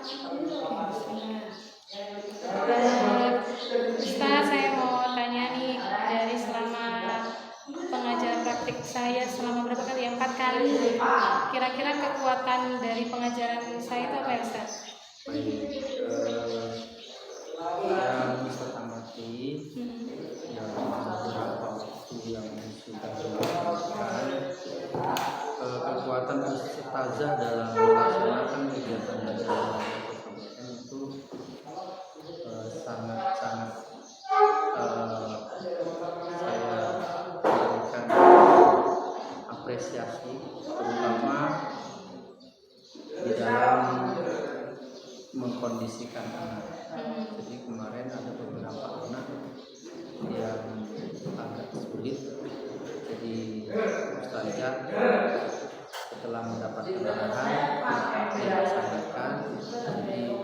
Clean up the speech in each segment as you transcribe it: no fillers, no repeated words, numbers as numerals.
Ustaz, saya mau tanya nih, dari selama pengajaran praktik saya selama berapa kali? 4 kali. Kira-kira kekuatan dari pengajaran saya itu apa ya, Ustaz? Yang bisa amati yang beberapa waktu yang sudah dilakukan, kekuatan ustazah dalam melaksanakan kegiatan belajar itu sangat-sangat saya berikan apresiasi, terutama di dalam mengkondisikan anak. Jadi kemarin ada beberapa anak yang agak sulit, jadi ustazah setelah mendapatkan arahan dilaksanakan, jadi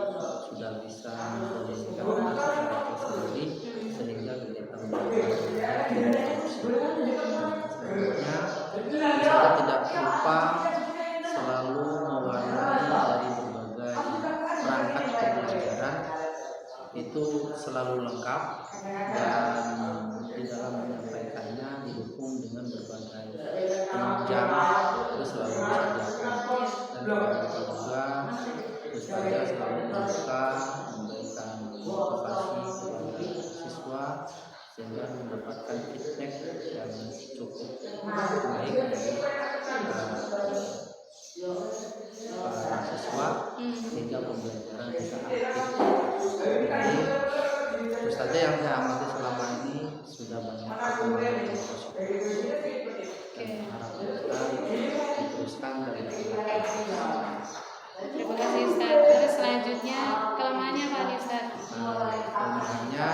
sudah bisa mengkondisikan anak secara tersendiri sehingga kegiatan belajarnya tidak selanjutnya kita tidak lupa selalu mewarnai dari berbagai perangkat pembelajaran itu selalu lengkap, dan di dalam menyampaikannya didukung dengan berbagai penunjang itu selalu bisa dilakukan. Dan kita juga ustazah selalu berusaha memberikan motivasi kepada siswa sehingga mendapatkan feedback yang cukup baik dari para siswa sehingga pembelajaran bisa aktif. Jadi ustazah yang saya amati selama ini sudah banyak perkembangan yang positif, dan harapan kita diteruskan dari Terima kasih, Ustaz. Terus selanjutnya kelemahannya apa nih, Ustaz? kelemahannya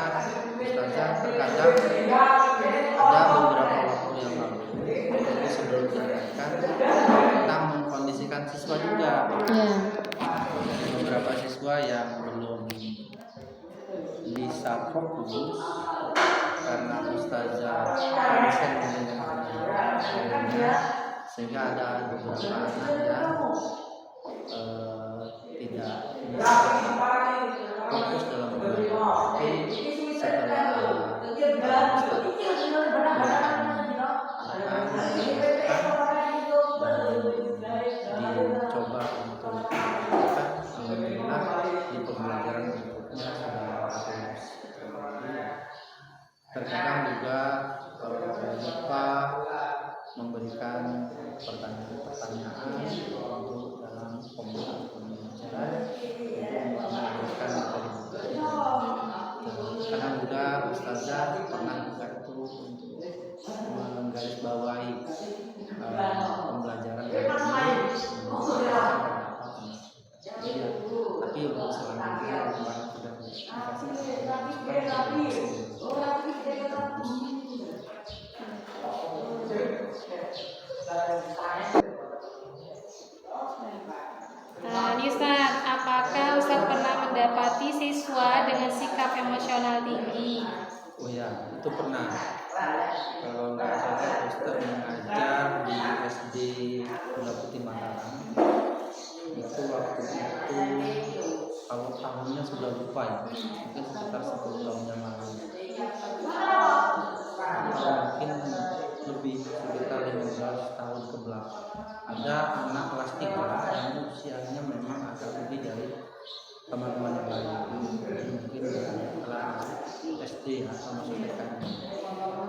ustazah terkadang ada beberapa waktu yang lalu, jadi sebelum diarahkan kita mengkondisikan siswa juga. Beberapa siswa yang belum bisa fokus karena ustazah konsen dengan pengajarannya, sehingga ada beberapa anak yang tidak bisa fokus dalam belajar. Setelah dicoba untuk alhamdulillah di pembelajaran berikutnya sudah bagus. Terkadang juga lupa memberikan pertanyaan-pertanyaan untuk dalam pembelajaran untuk memberikan materi. Kadang juga ustazah pernah juga itu untuk menggarisbawahi pembelajaran yang ini, tapi untuk selanjutnya kemarin sudah Ustaz, apakah Ustaz pernah mendapati siswa dengan sikap emosional tinggi? Oh ya, itu pernah. Kalau nggak salah Ustaz mengajar di SD Gula Putih Mataram. Itu waktu itu kalau tahunnya sudah lupa ya, mungkin sekitar 10 tahun yang lalu. Atau mungkin lebih, sekitar 15 tahun ke belakang. Ada anak kelas 3 yang usianya memang agak lebih dari teman-teman yang lain, mungkin kelas SD atau masuk TK.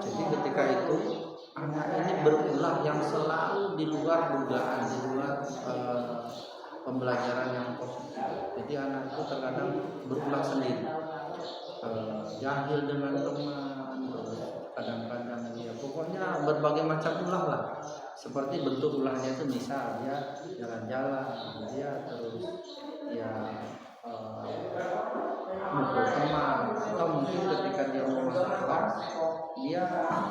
Jadi ketika itu anak ini berulah yang selalu di luar dugaan, di luar pembelajaran yang positif. Jadi anak itu terkadang berulah sendiri, jahil dengan teman, kadang-kadang ya pokoknya berbagai macam ulah lah. Seperti bentuk ulahnya itu misal dia jalan-jalan, dia terus ya mukul teman, atau mungkin ketika dia mau masuk kelas dia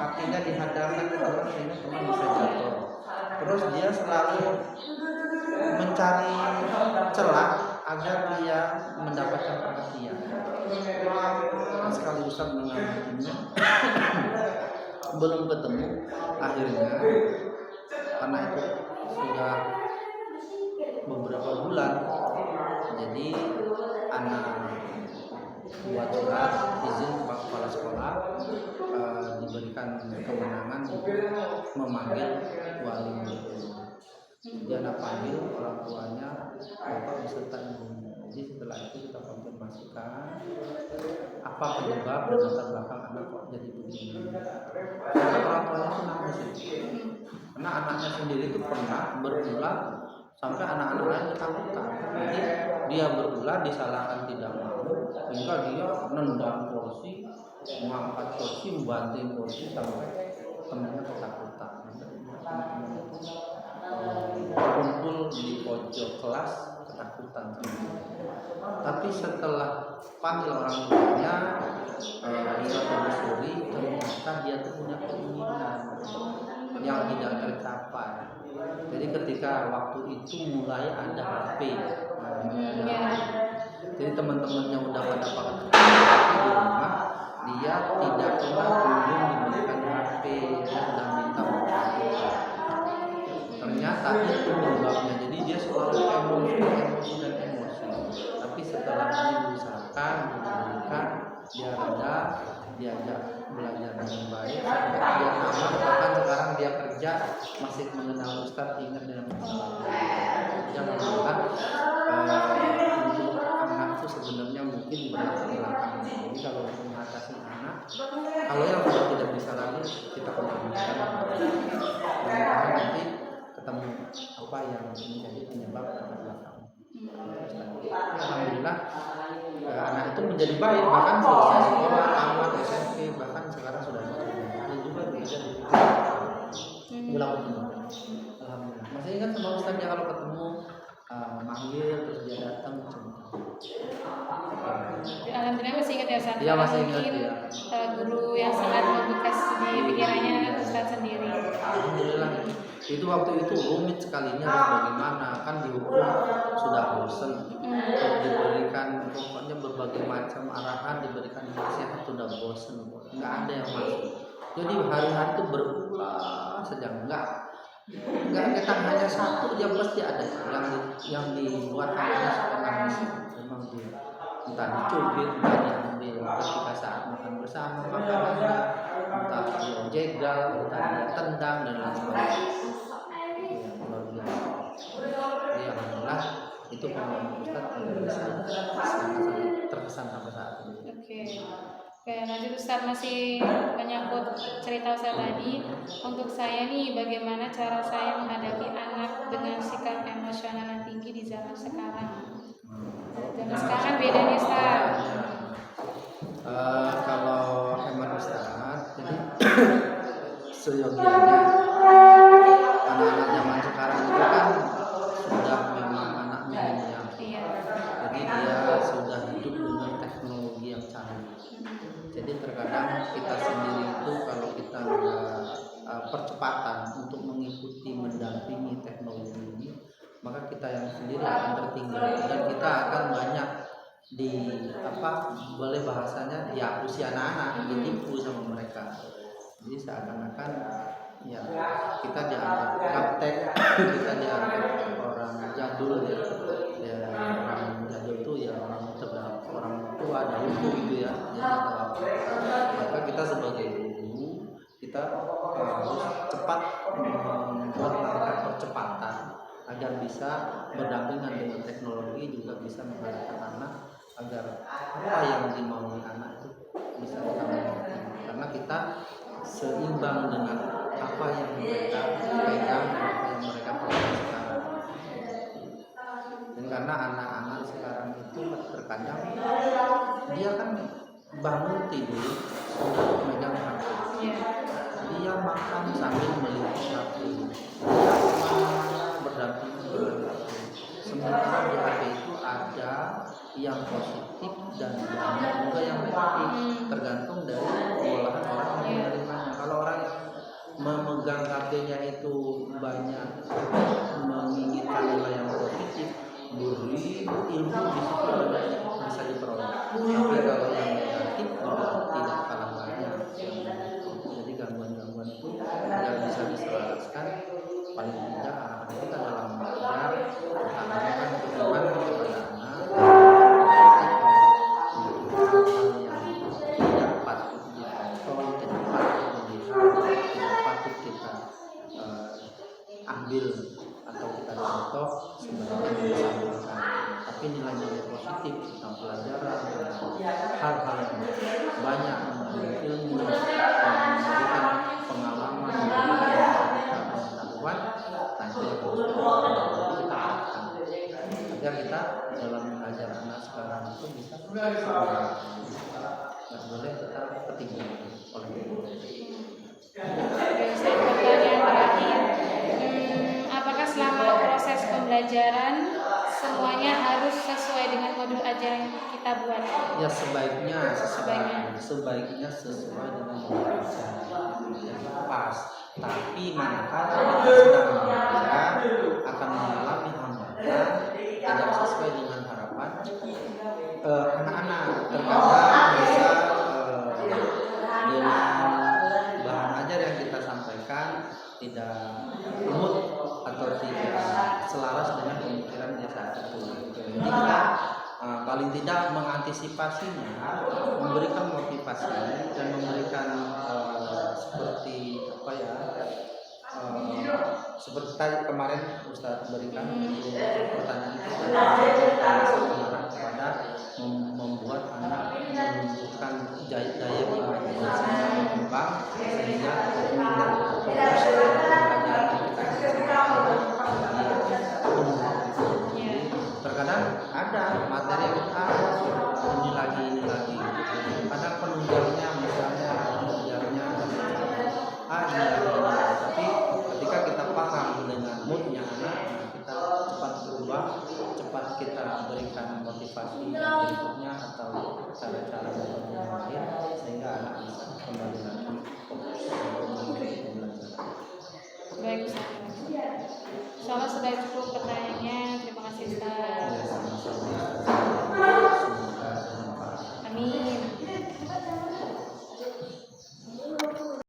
kakinya dihadangkan ke teman sehingga teman bisa jatuh. Terus dia selalu mencari celah agar dia mendapatkan perhatian. Sekali Ustaz mengamatinya belum ketemu, akhirnya karena itu sudah beberapa bulan, jadi anak buat surat izin kepada kepala sekolah, diberikan kewenangan untuk memanggil wali murid. Dia nak panggil orang tuanya, bapak beserta ibunya. Jadi setelah itu kita konfirmasikan apa penyebab dan latar belakang anak kok jadi begini. Karena orang tuanya itu nangis itu. Karena anaknya sendiri itu pernah berulah sampai anak-anak lain ketakutan. Jadi dia berulah disalahkan tidak mau, sehingga dia nendang kursi, mengangkat kursi, membanting kursi sampai temannya ketakutan. Kumpul di pojok kelas ketakutan. Tapi setelah panggil orang tuanya, kita telusuri, ternyata dia tuh punya keinginan yang tidak tercapai. Jadi ketika waktu itu mulai ada HP, jadi teman-temannya udah pada pakai HP di rumah, dia tidak pernah kunjung diberikan HP dan minta HP. Ternyata itu penyebabnya. Jadi dia selalu emosi dan emosi. Tapi setelah ini diusahakan, diberikan, dia reda, diajak belajar dengan baik sampai dia aman. Bahkan sekarang dia kerja masih mengenal Ustadz, ingat dengan masalahnya. Dia mengatakan untuk anak itu sebenarnya mungkin berat di belakang. Jadi kalau untuk mengatasi anak, kalau yang sudah tidak bisa lagi kita konfirmasikan. Mudah-mudahan nanti ketemu apa yang menjadi penyebab latar belakang. Alhamdulillah anak itu menjadi baik, bahkan selesai sekolah tamat SMP, bahkan sekarang sudah bekerja. Dan juga bekerja di pulang ketemu. Alhamdulillah. Masih ingat sama Ustaznya kalau ketemu manggil terus dia datang Alhamdulillah masih ingat ya Ustaz. Iya masih ingat mungkin ya. Guru yang sangat membekas di pikirannya Ustaz sendiri. Alhamdulillah. Itu waktu itu rumit sekalinya harus bagaimana, kan dihukum sudah bosan, diberikan pokoknya berbagai macam arahan, diberikan nasihat sudah bosan, nggak ada yang masuk. Jadi hari-hari itu berulang saja, nggak kita hanya satu yang pasti ada yang dibuat hanya seorang nangis, memang entah dicubit, entah diambil ketika saat makan bersama makanannya, entah dia jegal, entah dia tendang dan lain sebagainya. Jadi alhamdulillah itu pengalaman Ustaz yang bisa sangat terkesan sampai saat ini. Oke, lanjut Ustaz, masih menyangkut cerita Ustaz tadi. Untuk saya nih, bagaimana cara saya menghadapi anak dengan sikap emosional yang tinggi di zaman sekarang? Zaman sekarang beda nih Ustaz. Kalau hemat Ustaz, jadi seyogianya anak-anak zaman sekarang itu kan sudah memang anak milenial. Jadi dia sudah hidup dengan teknologi yang canggih. Jadi terkadang kita sendiri itu kalau kita percepatan untuk mengikuti mendampingi teknologi ini, maka kita yang sendiri akan tertinggal dan kita akan banyak boleh bahasanya dihapusi anak-anak, ditipu sama mereka. Jadi seakan-akan ya kita dianggap gaptek, kita dianggap orang jadul ya orang jadul itu ya orang tua dahulu gitu ya. Maka kita sebagai guru kita harus cepat membuat percepatan agar bisa berdampingan dengan teknologi, juga bisa mengarahkan anak agar apa yang dimaui anak itu bisa kita mengerti, karena kita seimbang dengan apa yang mereka pegang, apa yang mereka pelajari sekarang. Dan karena anak-anak sekarang itu terkadang dia kan bangun tidur sudah megang HP, dia makan sambil melihat HP, berdampingan dengan HP. Sementara di HP itu ada yang positif dan banyak juga yang negatif, tergantung dari olahan orang yang menerimanya. Kalau orang yang memegang HP-nya itu banyak menginginkan nilai yang positif, ilmu di situ banyak bisa diperoleh. Tapi kalau yang negatif tidak kalah banyak. Jadi gangguan-gangguan itu agar bisa diselaraskan, paling tidak anak-anak kita dalam belajar utamakan kepada anak kita dalam mengajar anak sekarang itu bisa nggak boleh kita ketinggalan oleh guru. Terus pertanyaan terakhir, apakah selama proses pembelajaran semuanya harus sesuai dengan modul ajaran yang kita buat? Ya sebaiknya sesuai dengan modul ajaran yang pas. Tapi manakala kita sedang mengajar akan mengalami hambatan tidak sesuai dengan harapan anak-anak, terkadang bisa dengan bahan ajar yang kita sampaikan tidak mood atau tidak selaras dengan pemikiran dia saat itu. Jadi kita paling tidak mengantisipasinya, memberikan motivasi dan memberikan seperti apa ya, seperti tadi kemarin Ustadz berikan pertanyaan kepada membuat anak menunjukkan daya imajinasi berkembang sehingga minat fokus pelajaran kita. Terkadang ada materi yang ini lagi. Kadang penunjangnya misalnya penunjangnya ini lagi. Tapi ketika kita paham dengan moodnya anak, kita cepat berubah, cepat kita berikan motivasi yang berikutnya atau cara-cara yang lain sehingga anak bisa kembali lagi fokus untuk belajar. Baik, Ustaz. Insyaallah sudah cukup pertanyaannya. Terima kasih Ustaz.